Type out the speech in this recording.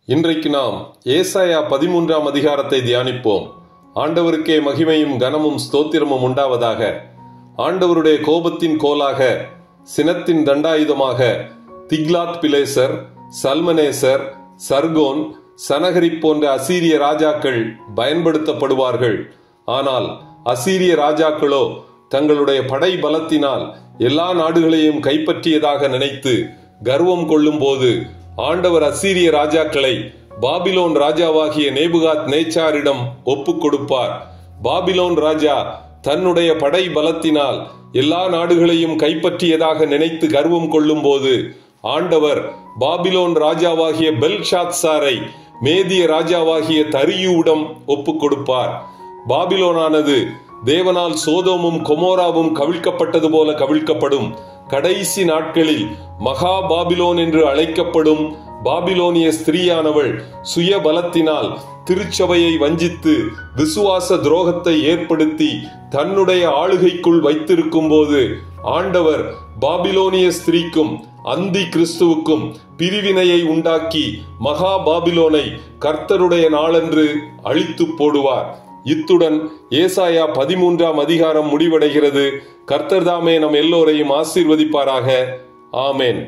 இன்றைக்கு நாம் ஏசாயா 13ஆம் அதிகாரத்தை தியானிப்போம். ஆண்டவருக்கே மகிமையும் கனமும் ஸ்தோத்திரமும் உண்டாவதாக. ஆண்டவருடைய கோபத்தின் கோலாக, சினத்தின் தண்டாயுதமாக திக்லாத் பிலேசர், சல்மனேசர், சர்கோன், சனகரிப் போன்ற அசீரிய ராஜாக்கள் பயன்படுத்தப்படுவார்கள். ஆனால் அசீரிய ராஜாக்களோ தங்களுடைய படை பலத்தினால் எல்லா நாடுகளையும் கைப்பற்றியதாக நினைத்து கர்வம் கொள்ளும் போது ஆண்டவர் அசீரிய ராஜாக்களை பாபிலோன் ராஜாவாகிய நேபுகாத் நேச்சாரிடம் ஒப்புக் கொடுப்பார். பாபிலோன் ராஜா தன்னுடைய படை பலத்தினால் எல்லா நாடுகளையும் கைப்பற்றியதாக நினைத்து கர்வம் கொள்ளும் போது ஆண்டவர் பாபிலோன் ராஜாவாகிய பெல்ஷாத்சாரை மேதிய ராஜாவாகிய தரியுவிடம் ஒப்புக் கொடுப்பார். பாபிலோனானது தேவனால் சோதோமும் கொமோராவும் கவிழ்க்கப்பட்டது போல கவிழ்க்கப்படும். கடைசி நாட்களில் மகா பாபிலோன் என்று அழைக்கப்படும் பாபிலோனிய ஸ்திரீயானவள் சுய பலத்தினால் திருச்சபையை வஞ்சித்து விசுவாச துரோகத்தை ஏற்படுத்தி தன்னுடைய ஆளுகைக்குள் வைத்திருக்கும் போது ஆண்டவர் பாபிலோனிய ஸ்திரீக்கும் அந்தி கிறிஸ்துவுக்கும் பிரிவினையை உண்டாக்கி மகா பாபிலோனை கர்த்தருடைய நாளன்று அழித்து போடுவார். இத்துடன் ஏசாயா 13ஆம் அதிகாரம் முடிவடைகிறது. கர்த்தர் தாமே நம் எல்லோரையும் ஆசீர்வதிப்பாராக. ஆமேன்.